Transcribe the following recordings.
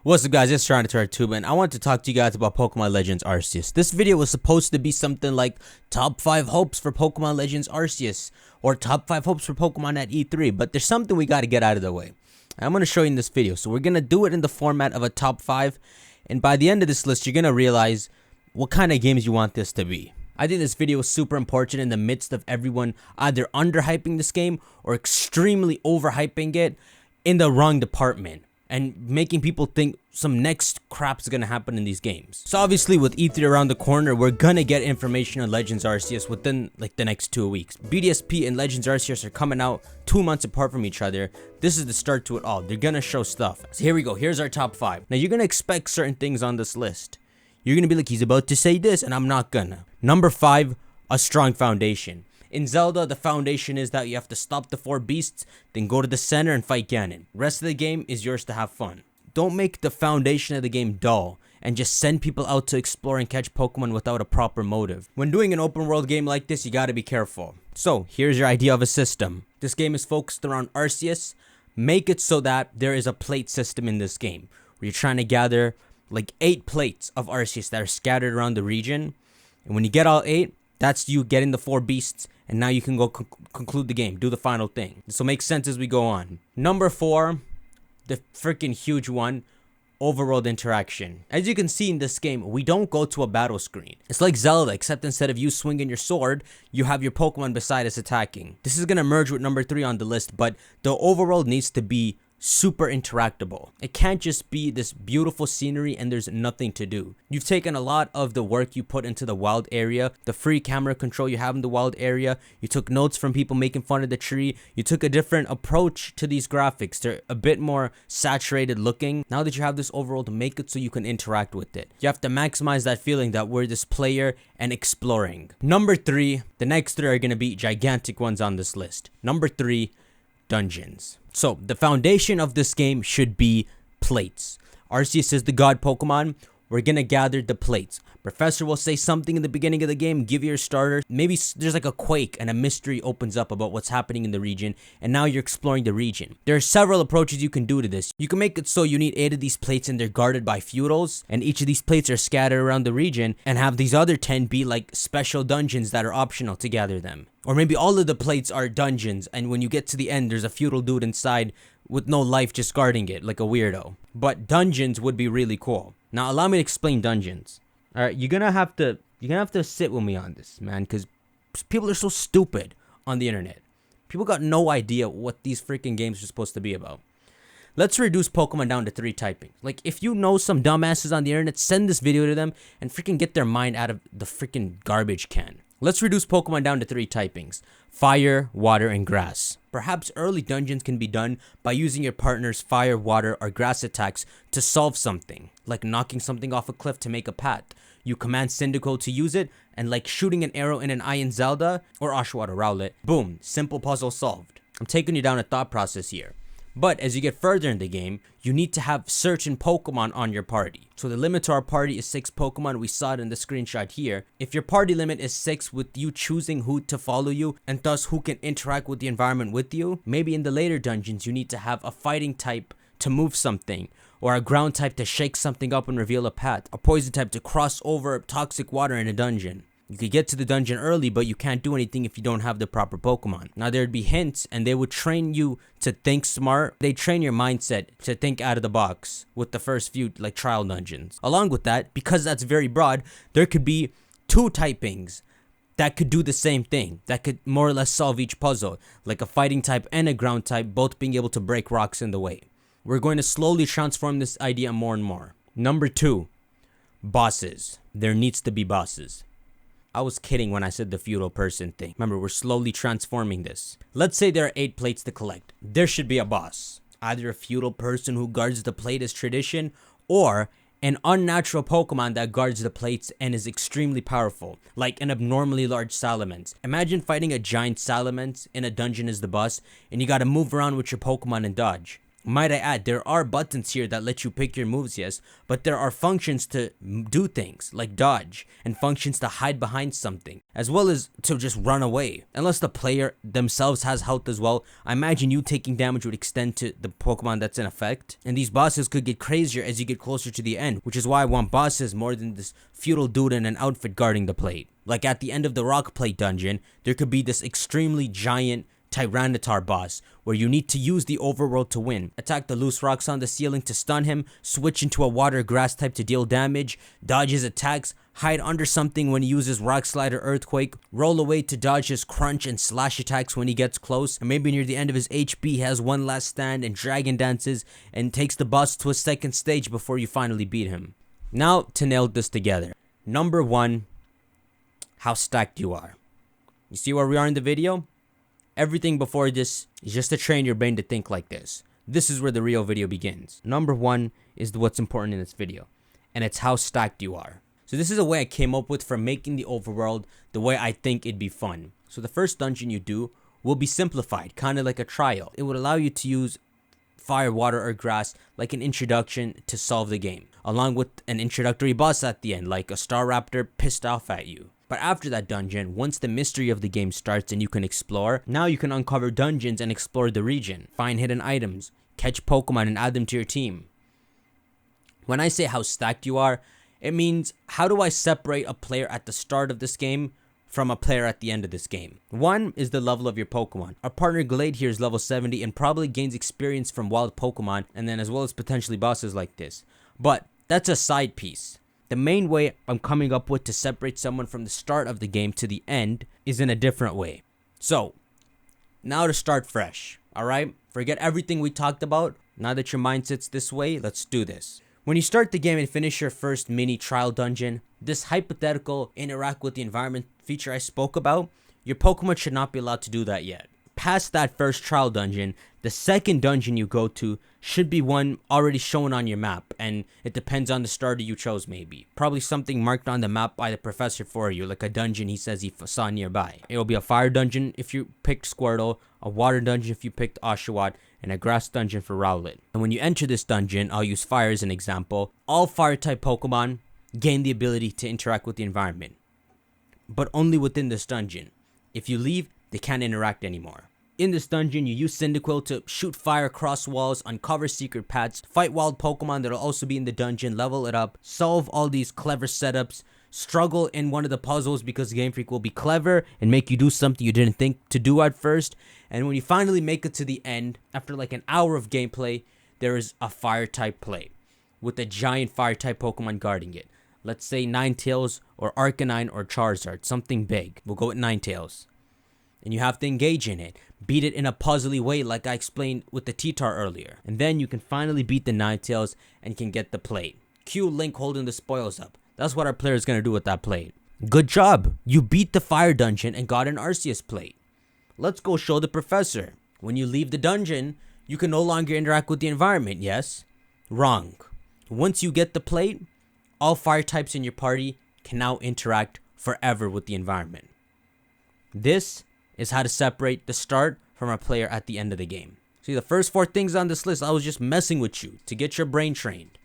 What's up guys, it's TyranitarTube and I want to talk to you guys about Pokemon Legends Arceus. This video was supposed to be something like top 5 hopes for Pokemon Legends Arceus or top 5 hopes for Pokemon at E3, but there's something we got to get out of the way. I'm going to show you in this video, so we're going to do it in the format of a top 5, and by the end of this list you're going to realize what kind of games you want this to be. I think this video is super important in the midst of everyone either underhyping this game or extremely overhyping it in the wrong department, and making people think some next crap's gonna happen in these games. So obviously with E3 around the corner, we're gonna get information on Legends Arceus within like the next 2 weeks. BDSP and Legends Arceus are coming out 2 months apart from each other. This is the start to it all. They're gonna show stuff. So here we go, here's our top 5. Now you're gonna expect certain things on this list. You're gonna be like, he's about to say this, and I'm not gonna. Number 5, a strong foundation. In Zelda, the foundation is that you have to stop the 4 beasts, then go to the center and fight Ganon. Rest of the game is yours to have fun. Don't make the foundation of the game dull and just send people out to explore and catch Pokemon without a proper motive. When doing an open world game like this, you gotta be careful. So here's your idea of a system. This game is focused around Arceus. Make it so that there is a plate system in this game where you're trying to gather like 8 plates of Arceus that are scattered around the region. And when you get all 8, that's you getting the 4 beasts, and now you can go conclude the game, do the final thing. This will make sense as we go on. Number 4, the freaking huge one, overworld interaction. As you can see in this game, we don't go to a battle screen. It's like Zelda, except instead of you swinging your sword, you have your Pokemon beside us attacking. This is gonna merge with number 3 on the list, but the overworld needs to be super interactable. It can't just be this beautiful scenery and there's nothing to do. You've taken a lot of the work you put into the wild area, the free camera control you have in the wild area. You took notes from people making fun of the tree. You took a different approach to these graphics. They're a bit more saturated looking. Now that you have this overworld, make it so you can interact with it. You have to maximize that feeling that we're this player and exploring. Number 3, the next 3 are going to be gigantic ones on this list. Number 3, dungeons. So the foundation of this game should be plates. Arceus is the god Pokemon. We're gonna gather the plates. Professor will say something in the beginning of the game, give you your starter. Maybe there's like a quake and a mystery opens up about what's happening in the region, and now you're exploring the region. There are several approaches you can do to this. You can make it so you need 8 of these plates and they're guarded by feudals, and each of these plates are scattered around the region, and have these other 10 be like special dungeons that are optional to gather them. Or maybe all of the plates are dungeons, and when you get to the end, there's a feudal dude inside with no life just guarding it like a weirdo. But dungeons would be really cool. Now allow me to explain dungeons. Alright, you're gonna have to sit with me on this, man, because people are so stupid on the internet. People got no idea what these freaking games are supposed to be about. Let's reduce Pokemon down to 3 typings. Like, if you know some dumbasses on the internet, send this video to them and freaking get their mind out of the freaking garbage can. Let's reduce Pokemon down to 3 typings: fire, water, and grass. Perhaps early dungeons can be done by using your partner's fire, water, or grass attacks to solve something, like knocking something off a cliff to make a path. You command Cyndaquil to use it, and like shooting an arrow in an eye in Zelda, or Oshawott Rowlet, boom, simple puzzle solved. I'm taking you down a thought process here. But as you get further in the game, you need to have certain Pokemon on your party. So the limit to our party is 6 Pokemon. We saw it in the screenshot here. If your party limit is 6 with you choosing who to follow you and thus who can interact with the environment with you, maybe in the later dungeons you need to have a fighting type to move something, or a ground type to shake something up and reveal a path, a poison type to cross over toxic water in a dungeon. You could get to the dungeon early, but you can't do anything if you don't have the proper Pokemon. Now there'd be hints, and they would train you to think smart. They train your mindset to think out of the box with the first few like trial dungeons. Along with that, because that's very broad, there could be 2 typings that could do the same thing, that could more or less solve each puzzle, like a fighting type and a ground type, both being able to break rocks in the way. We're going to slowly transform this idea more and more. Number 2, bosses. There needs to be bosses. I was kidding when I said the feudal person thing. Remember, we're slowly transforming this. Let's say there are 8 plates to collect. There should be a boss. Either a feudal person who guards the plate as tradition, or an unnatural Pokemon that guards the plates and is extremely powerful, like an abnormally large Salamence. Imagine fighting a giant Salamence in a dungeon as the boss, and you gotta move around with your Pokemon and dodge. Might I add, there are buttons here that let you pick your moves, yes, but there are functions to do things like dodge and functions to hide behind something, as well as to just run away. Unless the player themselves has health as well, I imagine you taking damage would extend to the Pokemon that's in effect. And these bosses could get crazier as you get closer to the end, which is why I want bosses more than this feudal dude in an outfit guarding the plate. Like at the end of the rock plate dungeon, there could be this extremely giant Tyranitar boss, where you need to use the overworld to win. Attack the loose rocks on the ceiling to stun him, switch into a water grass type to deal damage, dodge his attacks, hide under something when he uses rock slide or earthquake, roll away to dodge his crunch and slash attacks when he gets close, and maybe near the end of his HP he has one last stand and dragon dances and takes the boss to a second stage before you finally beat him. Now to nail this together. Number 1, how stacked you are. You see where we are in the video? Everything before this is just to train your brain to think like this. This is where the real video begins. Number 1 is what's important in this video, and it's how stacked you are. So this is a way I came up with for making the overworld the way I think it'd be fun. So the first dungeon you do will be simplified, kind of like a trial. It would allow you to use fire, water, or grass like an introduction to solve the game, along with an introductory boss at the end, like a Staraptor pissed off at you. But after that dungeon, once the mystery of the game starts and you can explore, now you can uncover dungeons and explore the region, find hidden items, catch Pokemon and add them to your team. When I say how stacked you are, it means how do I separate a player at the start of this game from a player at the end of this game. 1 is the level of your Pokemon. Our partner Glade here is level 70 and probably gains experience from wild Pokemon, and then as well as potentially bosses like this. But that's a side piece. The main way I'm coming up with to separate someone from the start of the game to the end is in a different way. So, now to start fresh, alright? Forget everything we talked about. Now that your mindset's this way, let's do this. When you start the game and finish your first mini trial dungeon, this hypothetical interact with the environment feature I spoke about, your Pokemon should not be allowed to do that yet. Past that first trial dungeon, the second dungeon you go to should be one already shown on your map, and it depends on the starter you chose maybe. Probably something marked on the map by the professor for you, like a dungeon he says he saw nearby. It will be a fire dungeon if you picked Squirtle, a water dungeon if you picked Oshawott, and a grass dungeon for Rowlet. And when you enter this dungeon, I'll use fire as an example, all fire type Pokemon gain the ability to interact with the environment, but only within this dungeon. If you leave, they can't interact anymore. In this dungeon, you use Cyndaquil to shoot fire across walls, uncover secret paths, fight wild Pokemon that'll also be in the dungeon, level it up, solve all these clever setups, struggle in one of the puzzles because Game Freak will be clever and make you do something you didn't think to do at first. And when you finally make it to the end, after like an hour of gameplay, there is a fire type play with a giant fire type Pokemon guarding it. Let's say Ninetales or Arcanine or Charizard, something big. We'll go with Ninetales. And you have to engage in it. Beat it in a puzzly way like I explained with the T-Tar earlier. And then you can finally beat the Ninetales and can get the plate. Cue Link holding the spoils up. That's what our player is going to do with that plate. Good job! You beat the fire dungeon and got an Arceus plate. Let's go show the professor. When you leave the dungeon, you can no longer interact with the environment, yes? Wrong. Once you get the plate, all fire types in your party can now interact forever with the environment. This is how to separate the start from a player at the end of the game. See, the first 4 things on this list, I was just messing with you to get your brain trained.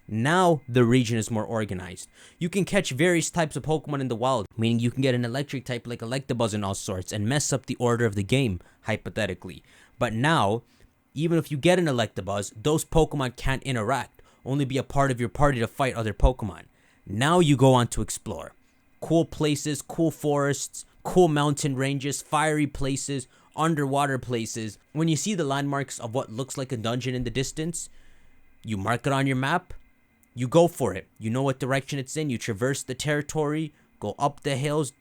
Now the region is more organized. You can catch various types of Pokemon in the wild, meaning you can get an electric type like Electabuzz and all sorts and mess up the order of the game, hypothetically. But now, even if you get an Electabuzz, those Pokemon can't interact, only be a part of your party to fight other Pokemon. Now you go on to explore. Cool places, cool forests, cool mountain ranges, fiery places, underwater places. When you see the landmarks of what looks like a dungeon in the distance, you mark it on your map, you go for it. You know what direction it's in, you traverse the territory, go up the hills,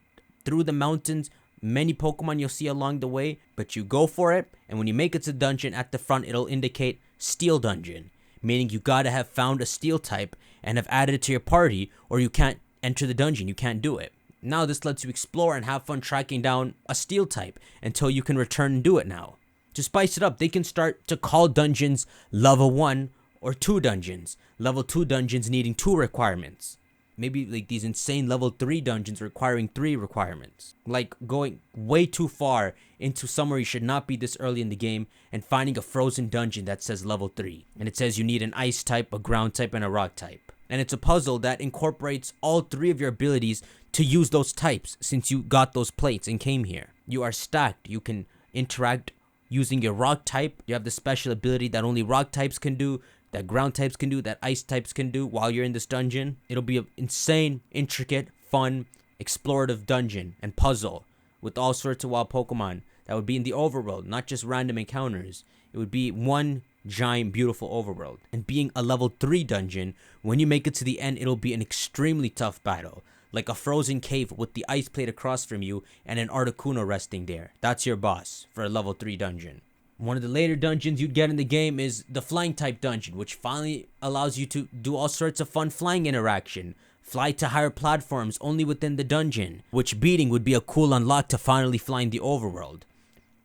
through the mountains, many Pokemon you'll see along the way, but you go for it, and when you make it to the dungeon, at the front it'll indicate Steel Dungeon, meaning you gotta have found a Steel type and have added it to your party, or you can't enter the dungeon, you can't do it. Now this lets you explore and have fun tracking down a Steel type until you can return and do it now. To spice it up, they can start to call dungeons level 1 or 2 dungeons. Level 2 dungeons needing 2 requirements. maybe like these insane level 3 dungeons requiring 3 requirements. Like going way too far into somewhere you should not be this early in the game and finding a frozen dungeon that says level 3. And it says you need an ice type, a ground type, and a rock type. And it's a puzzle that incorporates all 3 of your abilities to use those types since you got those plates and came here. You are stacked. You can interact using your rock type. You have the special ability that only rock types can do, that ground types can do, that ice types can do while you're in this dungeon. It'll be an insane, intricate, fun, explorative dungeon and puzzle with all sorts of wild Pokemon that would be in the overworld, not just random encounters. It would be one giant, beautiful overworld. And being a level 3 dungeon, when you make it to the end, it'll be an extremely tough battle. Like a frozen cave with the ice plate across from you and an Articuno resting there. That's your boss for a level 3 dungeon. One of the later dungeons you'd get in the game is the flying type dungeon, which finally allows you to do all sorts of fun flying interaction. Fly to higher platforms only within the dungeon, which beating would be a cool unlock to finally fly in the overworld.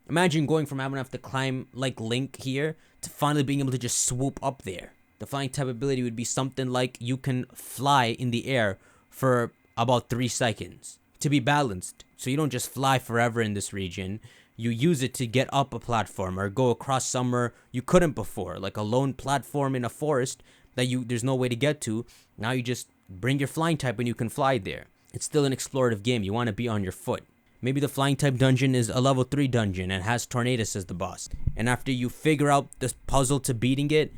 Imagine going from having to have to climb like Link here to finally being able to just swoop up there. The flying type ability would be something like you can fly in the air for about 3 seconds to be balanced. So you don't just fly forever in this region. You use it to get up a platform or go across somewhere you couldn't before, like a lone platform in a forest that there's no way to get to. Now you just bring your flying type and you can fly there. It's still an explorative game. You want to be on your foot. Maybe the flying type dungeon is a level 3 dungeon and has Tornadus as the boss. And after you figure out this puzzle to beating it,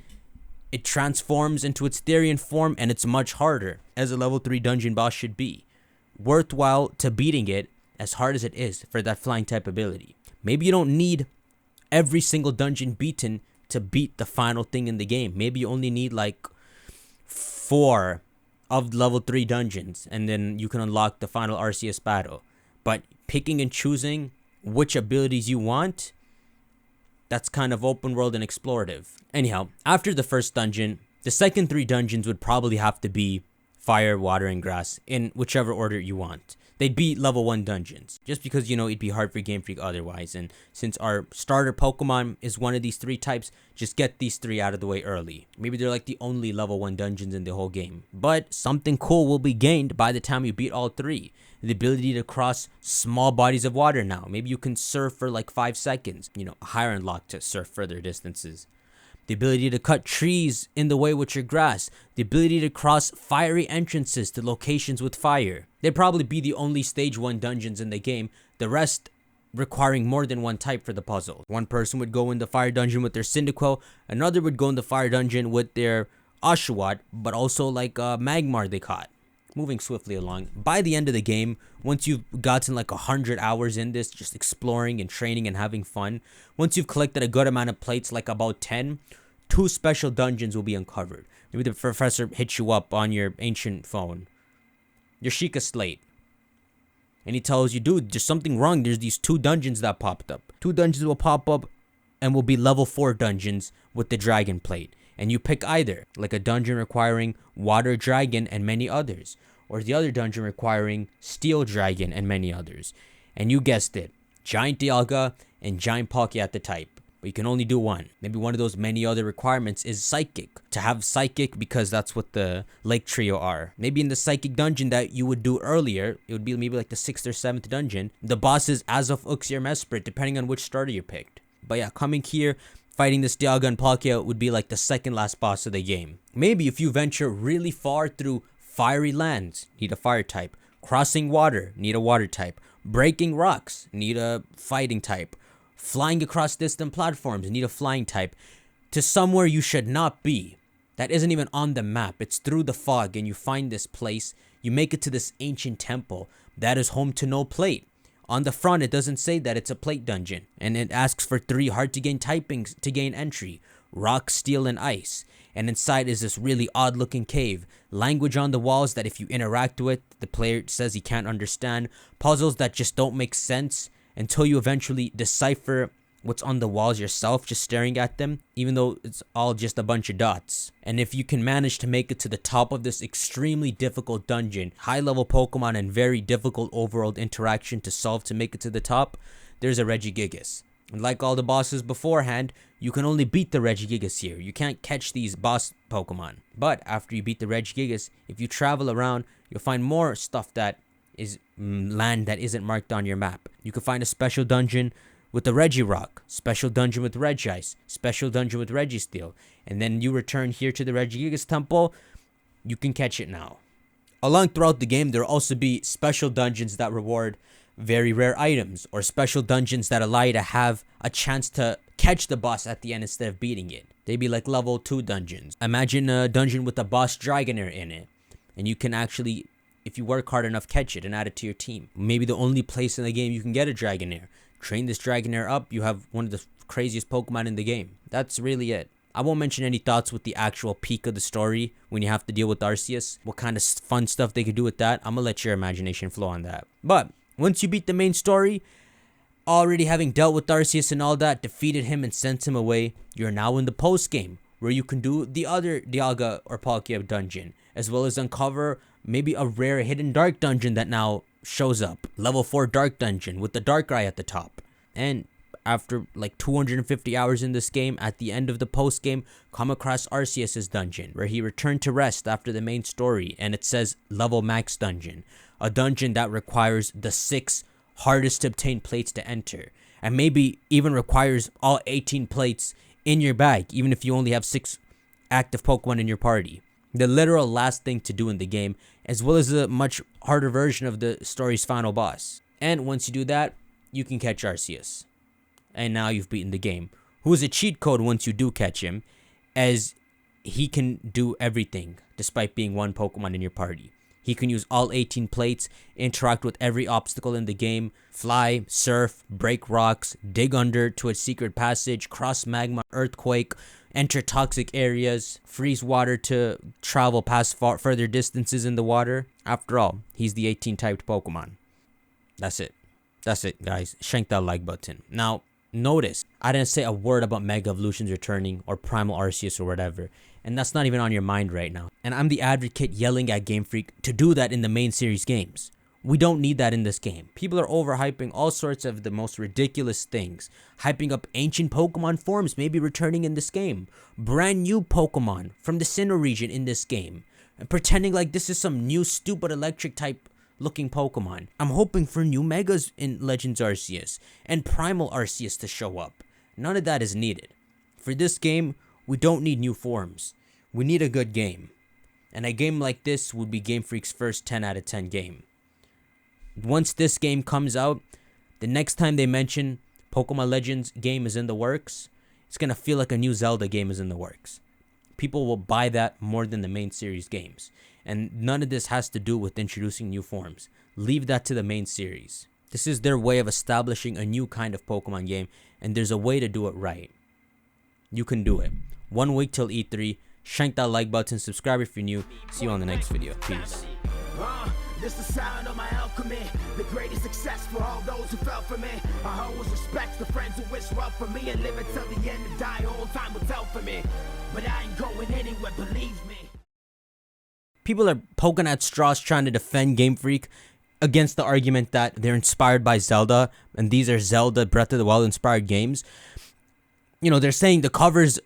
it transforms into its Therian form and it's much harder, as a level 3 dungeon boss should be. Worthwhile to beating it, as hard as it is for that flying type ability. Maybe you don't need every single dungeon beaten to beat the final thing in the game. Maybe you only need like 4 of level 3 dungeons and then you can unlock the final RCS battle. But picking and choosing which abilities you want, that's kind of open world and explorative. Anyhow, after the first dungeon, the second 3 dungeons would probably have to be fire, water, and grass in whichever order you want. They'd be level 1 dungeons, just because, you know, it'd be hard for Game Freak otherwise. And since our starter Pokemon is one of these 3 types, just get these 3 out of the way early. Maybe they're like the only level 1 dungeons in the whole game. But something cool will be gained by the time you beat all 3. The ability to cross small bodies of water now. Maybe you can surf for like 5 seconds. You know, a higher unlock to surf further distances. The ability to cut trees in the way with your grass. The ability to cross fiery entrances to locations with fire. They'd probably be the only stage 1 dungeons in the game. The rest requiring more than one type for the puzzle. One person would go in the fire dungeon with their Cyndaquil. Another would go in the fire dungeon with their Oshawott, but also like a Magmar they caught. Moving swiftly along. By the end of the game, once you've gotten like 100 hours in this, just exploring and training and having fun, once you've collected a good amount of plates, like about 10, 2 special dungeons will be uncovered. Maybe the professor hits you up on your ancient phone, your Sheikah Slate, and he tells you, dude, there's something wrong. There's these 2 dungeons that popped up. 2 dungeons will pop up and will be level 4 dungeons with the dragon plate. And you pick either, like a dungeon requiring water dragon and many others, or the other dungeon requiring steel dragon and many others. And you guessed it, giant Dialga and giant Palkia at the type. But you can only do one. Maybe one of those many other requirements is psychic. To have psychic because that's what the Lake Trio are. Maybe in the psychic dungeon that you would do earlier, it would be maybe like the 6th or 7th dungeon. The boss is Azoth, Uxie, or Mesprit, depending on which starter you picked. But yeah, coming here, fighting this Dialga and Palkia would be like the 2nd last boss of the game. Maybe if you venture really far through fiery lands, need a fire type. Crossing water, need a water type. Breaking rocks, need a fighting type. Flying across distant platforms, need a flying type. To somewhere you should not be. That isn't even on the map. It's through the fog and you find this place. You make it to this ancient temple that is home to no plate. On the front, it doesn't say that it's a plate dungeon. And it asks for 3 hard-to-gain typings to gain entry. Rock, steel, and ice. And inside is this really odd-looking cave. Language on the walls that if you interact with, the player says he can't understand. Puzzles that just don't make sense until you eventually decipher what's on the walls yourself, just staring at them, even though it's all just a bunch of dots. And if you can manage to make it to the top of this extremely difficult dungeon, high-level Pokemon and very difficult overworld interaction to solve to make it to the top, there's a Regigigas. And like all the bosses beforehand, you can only beat the Regigigas here. You can't catch these boss Pokemon. But after you beat the Regigigas, if you travel around, you'll find more stuff that is land that isn't marked on your map. You can find a special dungeon with the Regirock, special dungeon with Regice, special dungeon with Registeel. And then you return here to the Regigigas Temple, you can catch it now. Along throughout the game, there will also be special dungeons that reward very rare items, or special dungeons that allow you to have a chance to catch the boss at the end instead of beating it. They'd be like level 2 dungeons. Imagine a dungeon with a boss Dragonair in it, and you can actually, if you work hard enough, catch it and add it to your team. Maybe the only place in the game you can get a Dragonair. Train this Dragonair up, you have one of the craziest Pokemon in the game. That's really it. I won't mention any thoughts with the actual peak of the story when you have to deal with Arceus. What kind of fun stuff they could do with that, I'm gonna let your imagination flow on that. But once you beat the main story, already having dealt with Arceus and all that, defeated him and sent him away, you're now in the post game, where you can do the other Dialga or Palkia dungeon, as well as uncover maybe a rare hidden dark dungeon that now shows up. Level 4 dark dungeon with the Darkrai at the top. And after like 250 hours in this game, at the end of the post game, come across Arceus's dungeon, where he returned to rest after the main story, and it says level max dungeon. A dungeon that requires the 6 hardest to obtain plates to enter, and maybe even requires all 18 plates in your bag, even if you only have 6 active Pokemon in your party. The literal last thing to do in the game, as well as a much harder version of the story's final boss. And once you do that, you can catch Arceus. And now you've beaten the game. Who is a cheat code once you do catch him, as he can do everything despite being one Pokemon in your party. He can use all 18 plates, interact with every obstacle in the game, fly, surf, break rocks, dig under to a secret passage, cross magma, earthquake, enter toxic areas, freeze water to travel past further distances in the water. After all, he's the 18 typed Pokemon. That's it. That's it, guys. Shank that like button. Now, notice, I didn't say a word about Mega Evolutions returning or Primal Arceus or whatever. And that's not even on your mind right now. And I'm the advocate yelling at Game Freak to do that in the main series games. We don't need that in this game. People are overhyping all sorts of the most ridiculous things. Hyping up ancient Pokemon forms maybe returning in this game. Brand new Pokemon from the Sinnoh region in this game. And pretending like this is some new stupid electric type looking Pokemon. I'm hoping for new Megas in Legends Arceus and Primal Arceus to show up. None of that is needed. For this game, we don't need new forms. We need a good game. And a game like this would be Game Freak's first 10 out of 10 game. Once this game comes out, the next time they mention Pokemon Legends game is in the works, it's going to feel like a new Zelda game is in the works. People will buy that more than the main series games. And none of this has to do with introducing new forms. Leave that to the main series. This is their way of establishing a new kind of Pokemon game, and there's a way to do it right. You can do it. 1 week till E3. Shank that like button, subscribe if you're new. See you on the next video. Peace. This the sound of my alchemy, the greatest success for all those who fell for me. I always respect the friends who wish well for me, and live it till the end and die. All time will tell for me, but I ain't going anywhere, believe me. People are poking at straws trying to defend Game Freak against the argument that they're inspired by Zelda, and these are Zelda Breath of the Wild inspired games. You know, they're saying the covers,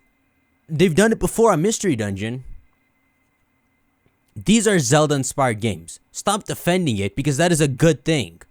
they've done it before on Mystery Dungeon. These are Zelda inspired games. Stop defending it, because that is a good thing.